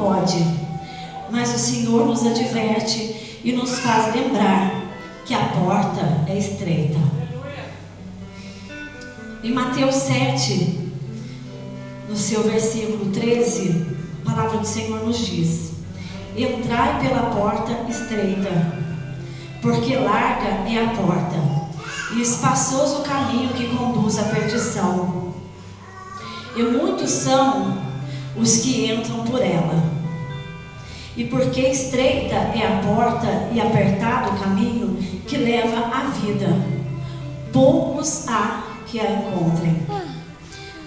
pode. Mas o Senhor nos adverte e nos faz lembrar que a porta é estreita. Em Mateus 7, no seu versículo 13, a palavra do Senhor nos diz: entrai pela porta estreita, porque larga é a porta, e espaçoso o caminho que conduz à perdição, e muitos são os que entram por ela. E porque estreita é a porta e apertado o caminho que leva à vida, poucos há que a encontrem.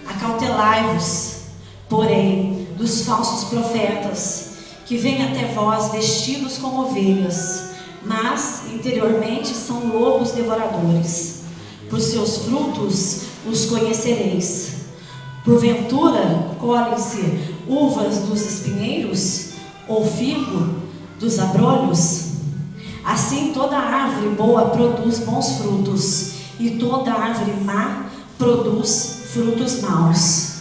Acautelai-vos, porém, dos falsos profetas, que vêm até vós vestidos como ovelhas, mas interiormente são lobos devoradores. Por seus frutos os conhecereis. Porventura colhem-se uvas dos espinheiros, ou figo dos abrolhos? Assim toda árvore boa produz bons frutos, e toda árvore má produz frutos maus.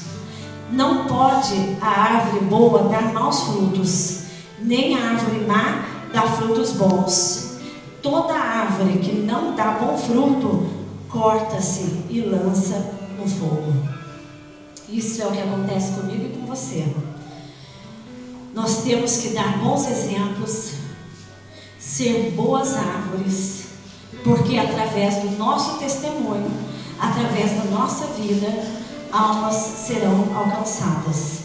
Não pode a árvore boa dar maus frutos, nem a árvore má dar frutos bons. Toda árvore que não dá bom fruto, corta-se e lança no fogo. Isso é o que acontece comigo e com você. Nós temos que dar bons exemplos, ser boas árvores, porque através do nosso testemunho, através da nossa vida, almas serão alcançadas.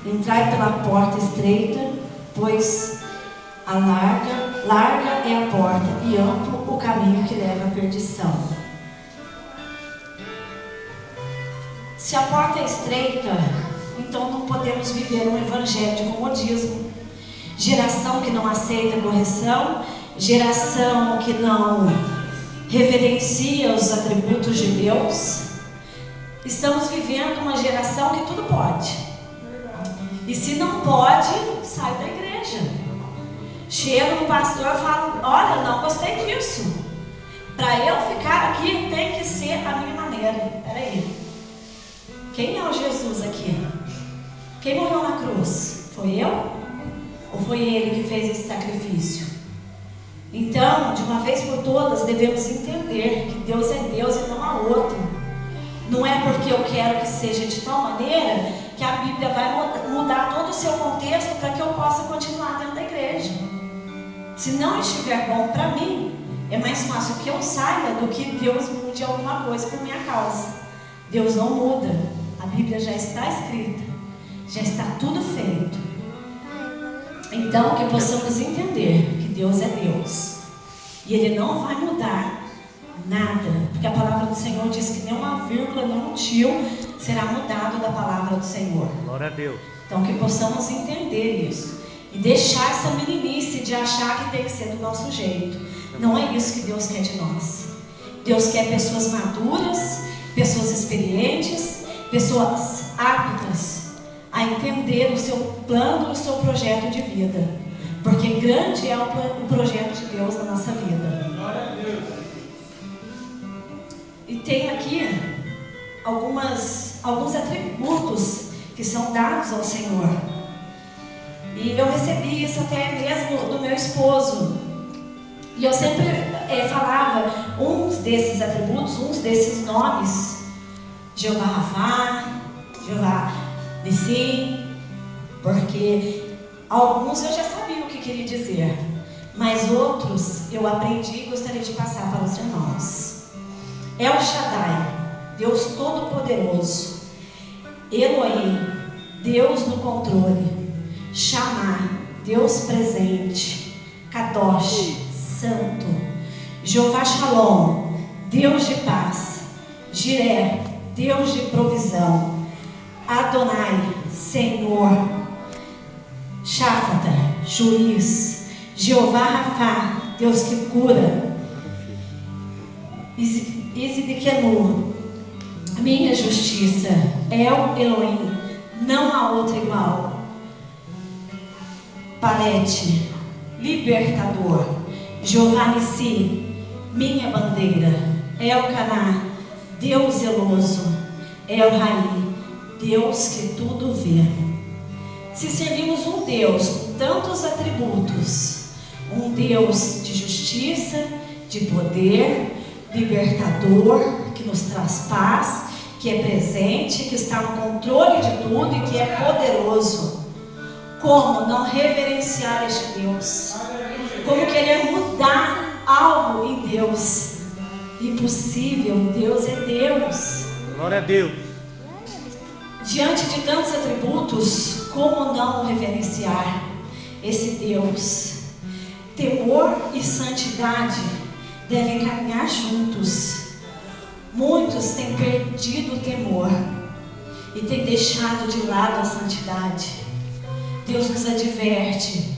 Entrai pela porta estreita, pois a larga é a porta e amplo o caminho que leva à perdição. Se a porta é estreita, então não podemos viver um evangelho de comodismo. Geração que não aceita correção, geração que não reverencia os atributos de Deus. Estamos vivendo uma geração que tudo pode. E se não pode, sai da igreja. Chega no pastor e fala: olha, não gostei disso. Para eu ficar aqui tem que ser a minha maneira. Peraí. Quem é o Jesus aqui? Quem morreu na cruz? Foi eu? Ou foi ele que fez esse sacrifício? Então, de uma vez por todas, devemos entender que Deus é Deus e não há outro. Não é porque eu quero que seja de tal maneira que a Bíblia vai mudar todo o seu contexto para que eu possa continuar dentro da igreja. Se não estiver bom para mim, é mais fácil que eu saia do que Deus mude alguma coisa por minha causa. Deus não muda. A Bíblia já está escrita, já está tudo feito. Então, que possamos entender que Deus é Deus e Ele não vai mudar nada, porque a palavra do Senhor diz que nem uma vírgula, nem um tio será mudado da palavra do Senhor. Glória a Deus. Então, que possamos entender isso e deixar essa meninice de achar que tem que ser do nosso jeito. Não é isso que Deus quer de nós. Deus quer pessoas maduras, pessoas experientes, pessoas aptas a entender o seu plano e o seu projeto de vida, porque grande é o projeto de Deus na nossa vida. E tem aqui alguns atributos que são dados ao Senhor, e eu recebi isso até mesmo do meu esposo, e eu sempre falava uns desses atributos, uns desses nomes: Jeová Rafá, Jeová Nissi, porque alguns eu já sabia o que queria dizer, mas outros eu aprendi e gostaria de passar para os irmãos. El Shaddai, Deus Todo-Poderoso. Elohim, Deus no controle. Shammah, Deus presente. Kadosh, Santo. Jeová Shalom, Deus de paz. Jireh, Deus de provisão. Adonai, Senhor. Shafata, juiz. Jeová Rafá, Deus que cura. Isibiquenu, minha justiça. El Elohim, não há outro igual. Palete, libertador. Jeová Nissi, minha bandeira. El Caná, Deus zeloso. El Roi, Deus que tudo vê. Se servimos um Deus com tantos atributos, um Deus de justiça, de poder, libertador, que nos traz paz, que é presente, que está no controle de tudo e que é poderoso, como não reverenciar este Deus? Como querer mudar algo em Deus? Impossível, Deus é Deus. Glória a Deus. Diante de tantos atributos, como não reverenciar esse Deus? Temor e santidade devem caminhar juntos. Muitos têm perdido o temor e têm deixado de lado a santidade. Deus nos adverte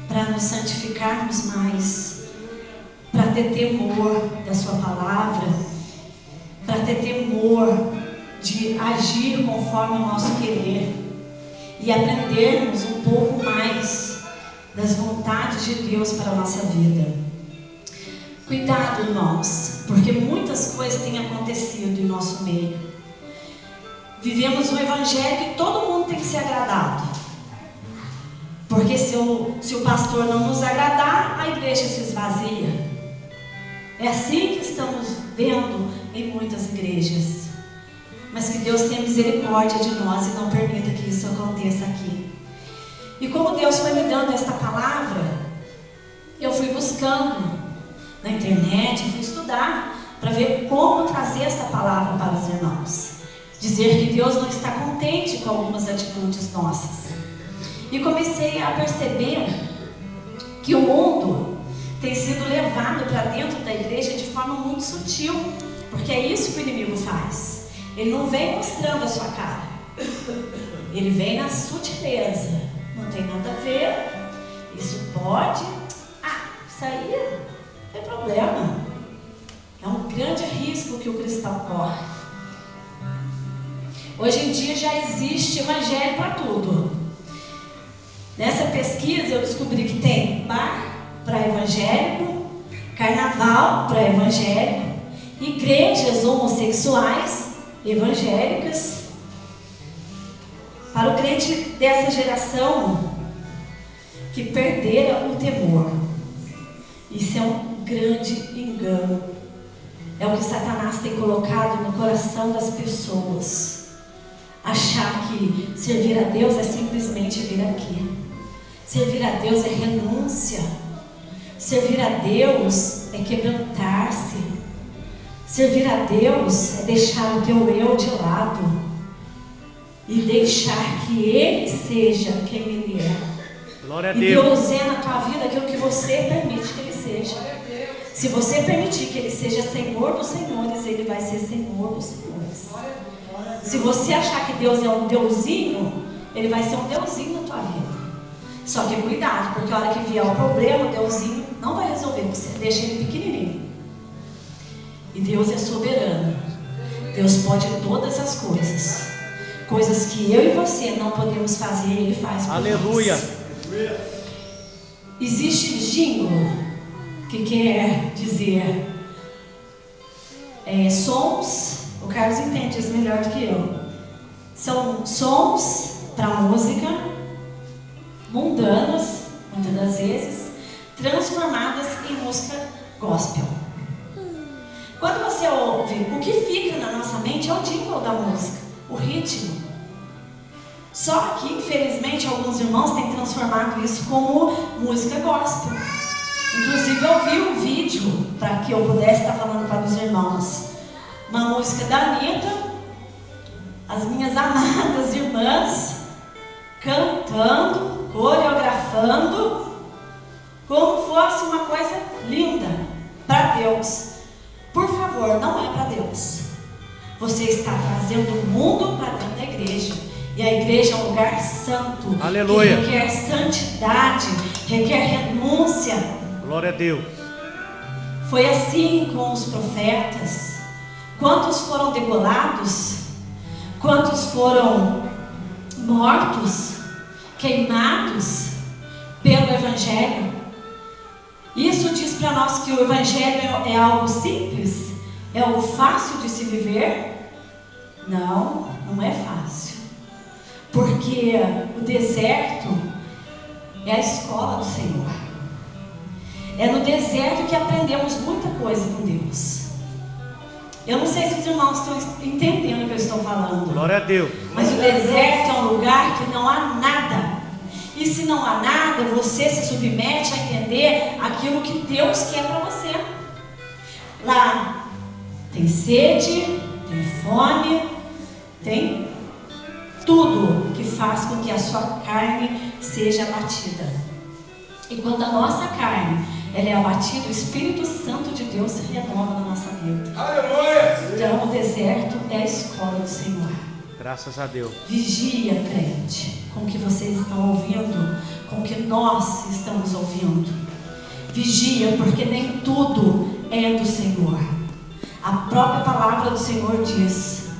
para nos santificarmos mais, para ter temor da sua palavra, para ter temor de agir conforme o nosso querer e aprendermos um pouco mais das vontades de Deus para a nossa vida. Cuidado, irmãos, porque muitas coisas têm acontecido em nosso meio. Vivemos um evangelho que todo mundo tem que ser agradado, porque se o pastor não nos agradar, a igreja se esvazia. É assim que estamos vendo em muitas igrejas. Mas que Deus tenha misericórdia de nós e não permita que isso aconteça aqui. E como Deus foi me dando esta palavra, eu fui buscando na internet, fui estudar para ver como trazer esta palavra para os irmãos. Dizer que Deus não está contente com algumas atitudes nossas. E comecei a perceber que o mundo tem sido levado para dentro da igreja de forma muito sutil, porque é isso que o inimigo faz. Ele não vem mostrando a sua cara, ele vem na sutileza. Não tem nada a ver, isso pode, isso aí não tem problema. É um grande risco que o cristão corre. Hoje em dia já existe evangelho para tudo. Nessa pesquisa eu descobri que tem bar para evangélico, carnaval para evangélico, igrejas homossexuais evangélicas. Para o crente dessa geração que perderam o temor. Isso é um grande engano. É o que Satanás tem colocado no coração das pessoas. Achar que servir a Deus é simplesmente vir aqui. Servir a Deus é renúncia. Servir a Deus é quebrantar-se. Servir a Deus é deixar o teu eu de lado e deixar que Ele seja quem Ele é. Glória a e Deus. Deus é na tua vida aquilo que você permite que Ele seja. Se você permitir que Ele seja Senhor dos senhores, Ele vai ser Senhor dos senhores. Se você achar que Deus é um deusinho, Ele vai ser um deusinho na tua vida. Só que cuidado, porque a hora que vier o problema, o deusinho não vai resolver, você deixa ele pequenininho. E Deus é soberano. Deus pode todas as coisas. Coisas que eu e você não podemos fazer, Ele faz por Aleluia. nós. Existe jingle que quer dizer sons. O Carlos entende isso melhor do que eu. São sons para música mundanas, muitas das vezes, transformadas em música gospel. Quando você ouve, o que fica na nossa mente é o jingle da música, o ritmo. Só que, infelizmente, alguns irmãos têm transformado isso como música gospel. Inclusive, eu vi um vídeo para que eu pudesse estar falando para os irmãos. Uma música da Anitta, as minhas amadas irmãs cantando, coreografando, como fosse uma coisa linda para Deus. Por favor, não é para Deus. Você está trazendo o mundo para dentro da igreja. E a igreja é um lugar santo. Aleluia. Que requer santidade, requer renúncia. Glória a Deus. Foi assim com os profetas. Quantos foram degolados? Quantos foram mortos, queimados pelo Evangelho? Isso diz para nós que o Evangelho é algo simples, é algo fácil de se viver. Não, não é fácil. Porque o deserto é a escola do Senhor. É no deserto que aprendemos muita coisa com Deus. Eu não sei se os irmãos estão entendendo o que eu estou falando. Glória a Deus. Mas o deserto é um lugar que não há nada. E se não há nada, você se submete a entender aquilo que Deus quer para você. Lá tem sede, tem fome, tem tudo que faz com que a sua carne seja abatida. E quando a nossa carne ela é abatida, o Espírito Santo de Deus se renova na nossa vida. Aleluia! Então o deserto é a escola do Senhor. Graças a Deus. Vigia, crente, com o que vocês estão ouvindo, com o que nós estamos ouvindo. Vigia, porque nem tudo é do Senhor. A própria palavra do Senhor diz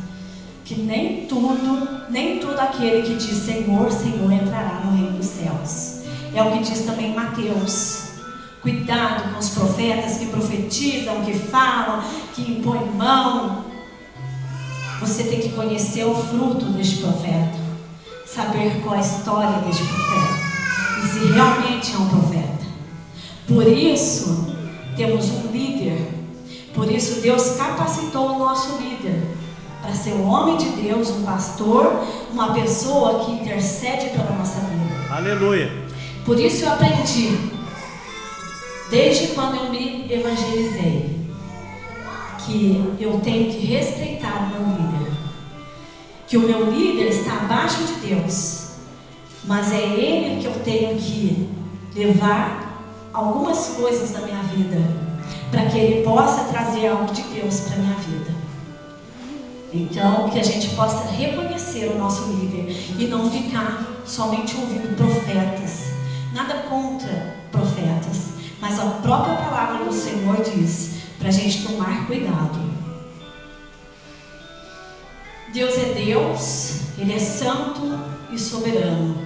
que nem todo aquele que diz Senhor, Senhor entrará no reino dos céus. É o que diz também Mateus. Cuidado com os profetas que profetizam, que falam, que impõem mão. Você tem que conhecer o fruto deste profeta, saber qual a história deste profeta e se realmente é um profeta. Por isso temos um líder. Por isso Deus capacitou o nosso líder para ser um homem de Deus, um pastor, uma pessoa que intercede pela nossa vida. Aleluia. Por isso eu aprendi, desde quando eu me evangelizei, que eu tenho que respeitar o meu líder. Que o meu líder está abaixo de Deus, mas é ele que eu tenho que levar algumas coisas da minha vida, para que ele possa trazer algo de Deus para a minha vida. Então, que a gente possa reconhecer o nosso líder e não ficar somente ouvindo profetas. Nada contra profetas, mas a própria palavra do Senhor diz para a gente tomar cuidado. Deus é Deus, Ele é santo e soberano.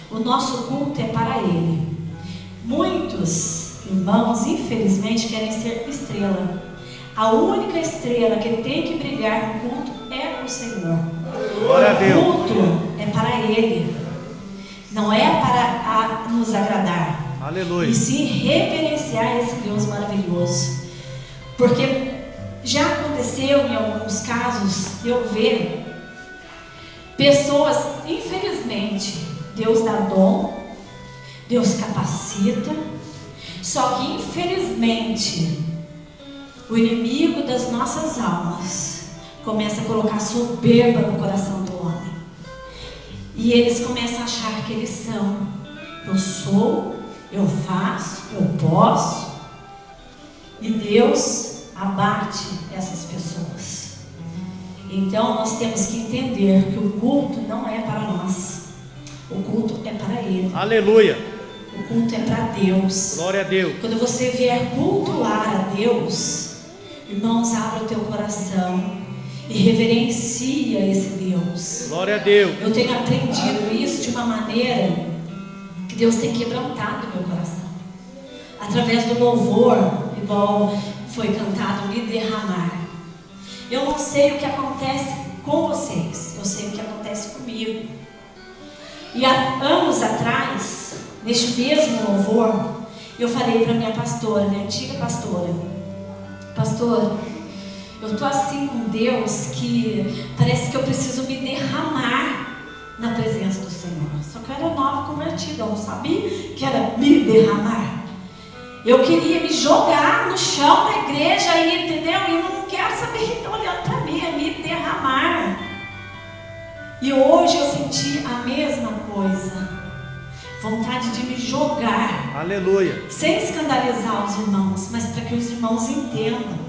O nosso culto é para Ele. Muitos irmãos, infelizmente, querem ser estrela. A única estrela que tem que brilhar no culto é o Senhor. Glória a Deus. O culto é para Ele, não é para nos agradar. Aleluia. E sim reverenciar esse Deus maravilhoso. Porque já aconteceu em alguns casos eu ver pessoas, infelizmente, Deus dá dom, Deus capacita, só que infelizmente o inimigo das nossas almas começa a colocar soberba no coração do homem. E eles começam a achar que eles são. Eu sou, eu faço, eu posso. E Deus abate essas pessoas. Então nós temos que entender que o culto não é para nós. O culto é para Ele. Aleluia. O culto é para Deus. Glória a Deus. Quando você vier cultuar a Deus, irmãos, abra o teu coração e reverencia esse Deus. Glória a Deus. Eu tenho aprendido isso de uma maneira que Deus tem quebrantado o meu coração. Através do louvor, igual foi cantado, me derramar. Eu não sei o que acontece com vocês, eu sei o que acontece comigo. E há anos atrás, neste mesmo louvor, eu falei para minha pastora, minha antiga pastora: pastora, eu estou assim com Deus que parece que eu preciso me derramar na presença do Senhor. Só que eu era nova convertida, eu não sabia que era me derramar. Eu queria me jogar no chão da igreja aí, entendeu? E não quero saber quem está olhando para mim, é me derramar. E hoje eu senti a mesma coisa. Vontade de me jogar. Aleluia. Sem escandalizar os irmãos, mas para que os irmãos entendam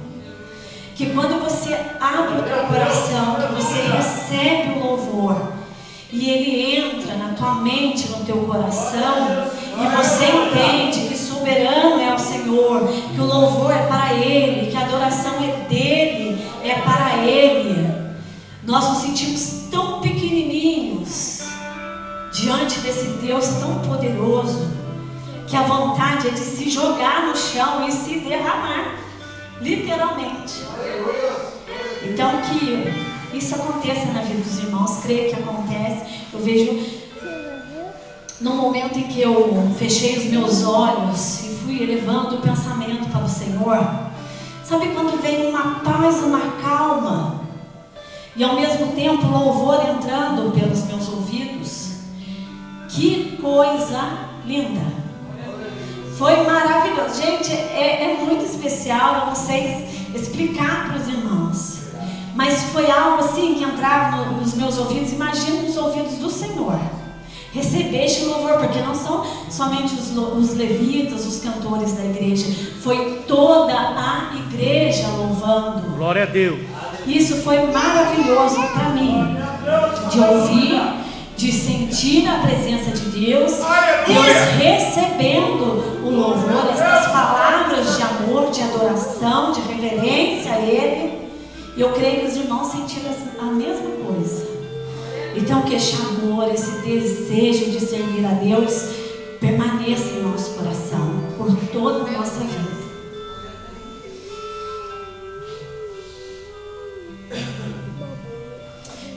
que quando você abre o teu coração, que você recebe o louvor e ele entra na tua mente, no teu coração, e você entende que soberano é o Senhor, que o louvor é para Ele, que a adoração é dele, é para Ele, nós nos sentimos tão pequenininhos diante desse Deus tão poderoso, que a vontade é de se jogar no chão e se derramar, literalmente. Então que isso aconteça na vida dos irmãos, creio que acontece. Eu vejo no momento em que eu fechei os meus olhos e fui elevando o pensamento para o Senhor, sabe quando vem uma paz, uma calma, e ao mesmo tempo louvor entrando pelos meus ouvidos? Que coisa linda! Foi maravilhoso. Gente, é muito especial, eu não sei explicar para os irmãos, mas foi algo assim que entrava nos meus ouvidos. Imagina nos ouvidos do Senhor receber este louvor, porque não são somente os levitas, os cantores da igreja, foi toda a igreja louvando. Glória a Deus. Isso foi maravilhoso para mim, de ouvir, de sentir a presença de Deus, Deus recebendo o louvor, essas palavras de amor, de adoração, de reverência a Ele. E eu creio que os irmãos sentiram a mesma coisa. Então que esse amor, esse desejo de servir a Deus permaneça em nosso coração por toda a nossa vida.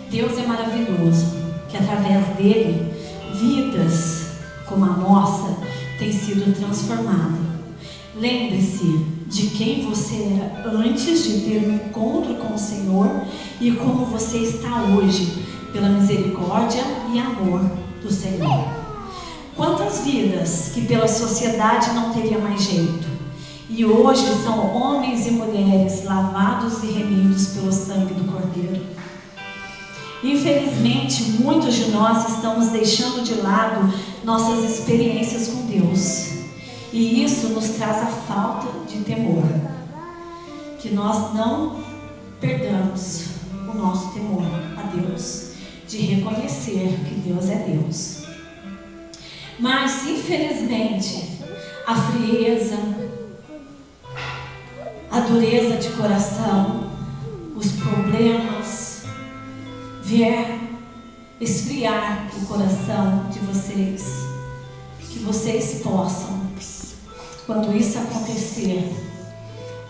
Deus é maravilhoso, que através dele vidas como a nossa têm sido transformadas. Lembre-se de quem você era antes de ter um encontro com o Senhor e como você está hoje, pela misericórdia e amor do Senhor. Quantas vidas que pela sociedade não teria mais jeito, e hoje são homens e mulheres lavados e remidos pelo sangue do Cordeiro. Infelizmente, muitos de nós estamos deixando de lado nossas experiências com Deus, e isso nos traz a falta de temor. Que nós não perdamos o nosso temor a Deus, de reconhecer que Deus é Deus. Mas, infelizmente, a frieza, a dureza de coração, os problemas, vier esfriar o coração de vocês, que vocês possam, quando isso acontecer,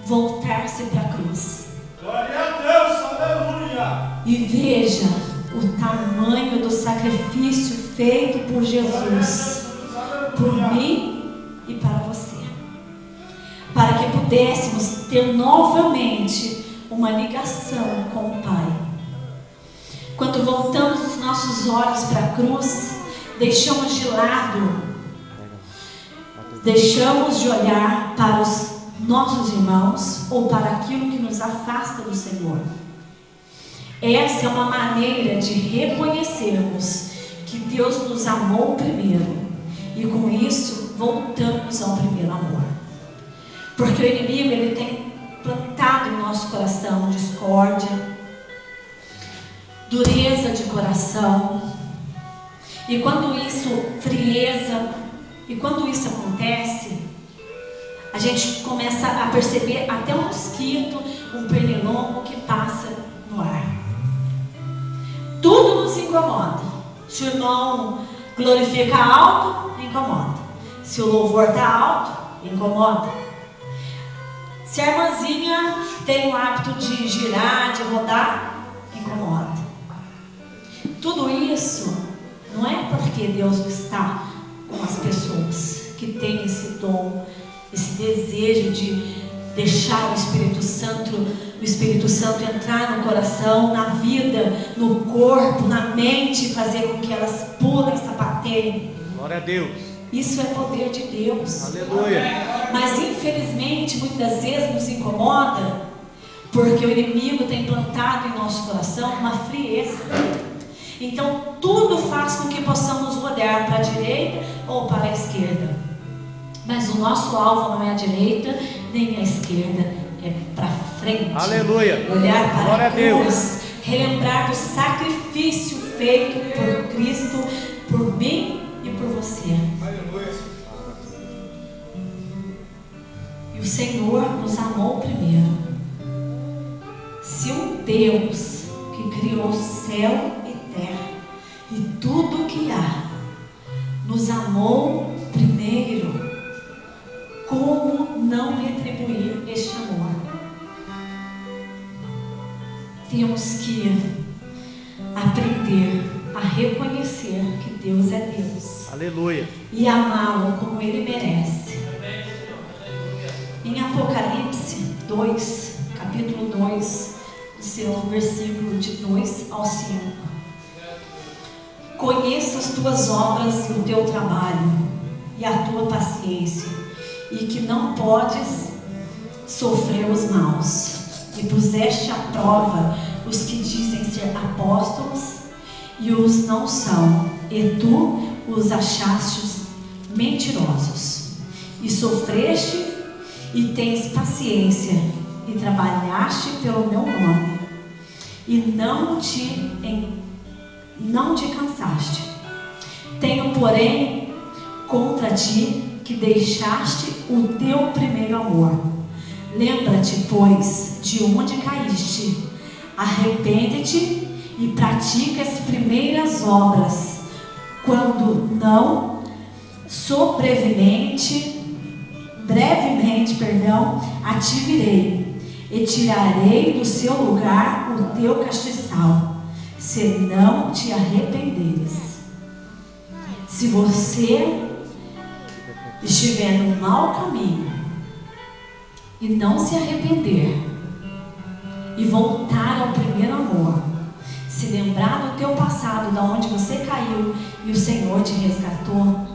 voltar-se para a cruz. Glória a Deus, aleluia! E veja o tamanho do sacrifício feito por Jesus, por mim e para você, para que pudéssemos ter novamente uma ligação com o Pai. Quando voltamos os nossos olhos para a cruz, deixamos de lado, deixamos de olhar para os nossos irmãos ou para aquilo que nos afasta do Senhor. Essa é uma maneira de reconhecermos que Deus nos amou primeiro e com isso voltamos ao primeiro amor. Porque o inimigo, ele tem plantado em nosso coração discórdia, dureza de coração, e quando isso, frieza, e quando isso acontece, a gente começa a perceber até um mosquito, um pernilongo que passa no ar. Tudo nos incomoda. Se o irmão glorifica alto, incomoda. Se o louvor está alto, incomoda. Se a irmãzinha tem o hábito de girar, de rodar, incomoda. Tudo isso não é porque Deus está com as pessoas que têm esse dom, esse desejo de deixar o Espírito Santo entrar no coração, na vida, no corpo, na mente, fazer com que elas pulem, sapateiem. Glória a Deus. Isso é poder de Deus. Aleluia. Mas infelizmente muitas vezes nos incomoda, porque o inimigo tem plantado em nosso coração uma frieza. Então tudo faz com que possamos olhar para a direita ou para a esquerda. Mas o nosso alvo não é a direita nem a esquerda, é para frente. Aleluia. Olhar para Glória a cruz, relembrar do sacrifício feito por Cristo, por mim e por você. Aleluia. E o Senhor nos amou primeiro. Se um Deus que criou céu e terra e tudo que há nos amou primeiro, como não retribuir este amor? Temos que aprender a reconhecer que Deus é Deus. Aleluia. E amá-lo como Ele merece. Em Apocalipse 2, capítulo 2, seu versículo de 2 ao 5. Conheço as tuas obras e o teu trabalho e a tua paciência, e que não podes sofrer os maus, e puseste à prova os que dizem ser apóstolos e os não são, e tu os achastes mentirosos, e sofreste e tens paciência, e trabalhaste pelo meu nome, e não te cansaste. Tenho, porém, contra ti que deixaste o teu primeiro amor. Lembra-te, pois, de onde caíste, arrepende-te e pratica as primeiras obras. Quando não, brevemente, a te virei e tirarei do seu lugar o teu castiçal, se não te arrependeres. Se você estiver no mau caminho e não se arrepender e voltar ao primeiro amor, se lembrar do teu passado, da onde você caiu e o Senhor te resgatou,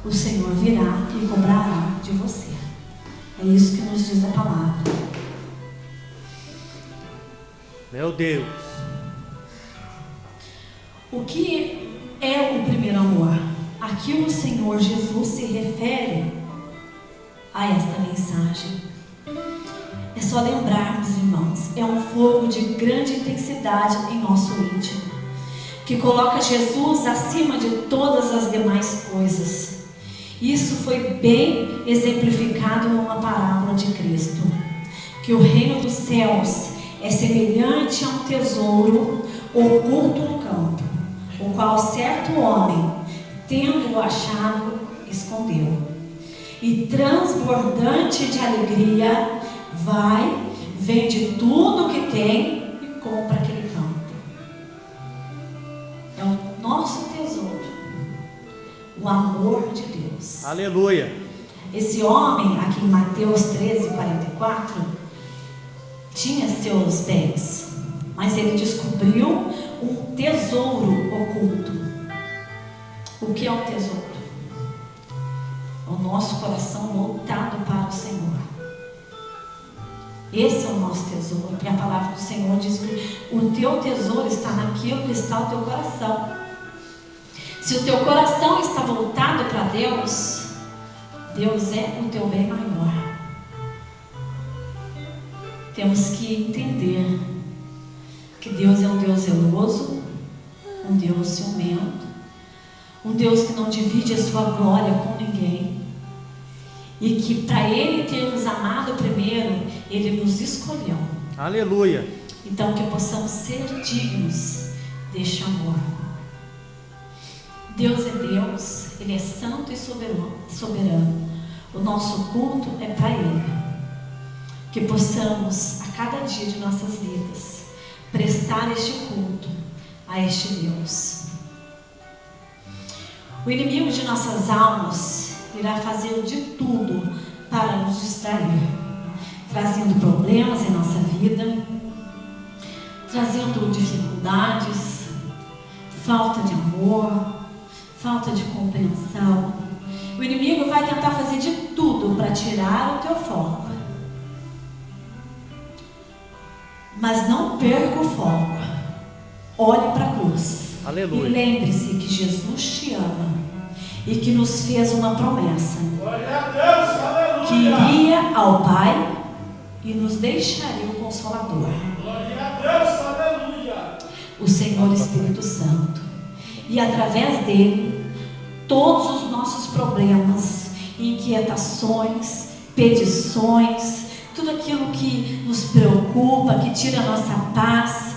o Senhor virá e cobrará de você. É isso que nos diz a palavra. Meu Deus. O que é o primeiro amor? Aqui o Senhor Jesus se refere a esta mensagem. É só lembrarmos, irmãos, é um fogo de grande intensidade em nosso íntimo, que coloca Jesus acima de todas as demais coisas. Isso foi bem exemplificado numa parábola de Cristo, que o reino dos céus é semelhante a um tesouro oculto no campo, o qual certo homem, tendo-o achado, escondeu. E transbordante de alegria, vai, vende tudo o que tem e compra aquele campo. É o nosso tesouro, o amor de Deus. Aleluia. Esse homem, aqui em Mateus 13:44, tinha seus bens, mas ele descobriu um tesouro oculto. O que é o tesouro? O nosso coração voltado para o Senhor. Esse é o nosso tesouro, porque a palavra do Senhor diz que o teu tesouro está naquilo que está o teu coração. Se o teu coração está voltado para Deus, Deus é o teu bem maior. Temos que entender que Deus é um Deus zeloso, um Deus ciumento, um Deus que não divide a sua glória com ninguém, e que para Ele ter nos amado primeiro, Ele nos escolheu. Aleluia. Então que possamos ser dignos deste amor. Deus é Deus, Ele é santo e soberano. O nosso culto é para Ele. Que possamos, a cada dia de nossas vidas, prestar este culto a este Deus. O inimigo de nossas almas irá fazer de tudo para nos distrair, trazendo problemas em nossa vida, trazendo dificuldades, falta de amor, falta de compreensão. O inimigo vai tentar fazer de tudo para tirar o teu foco. Mas não perca o foco. Olhe para a cruz. Aleluia. E lembre-se que Jesus te ama e que nos fez uma promessa. Glória a Deus, aleluia. Que iria ao Pai e nos deixaria o Consolador. Glória a Deus, aleluia. O Senhor Espírito Santo. E através dele, todos os nossos problemas, inquietações, petições, tudo aquilo que nos preocupa, que tira a nossa paz,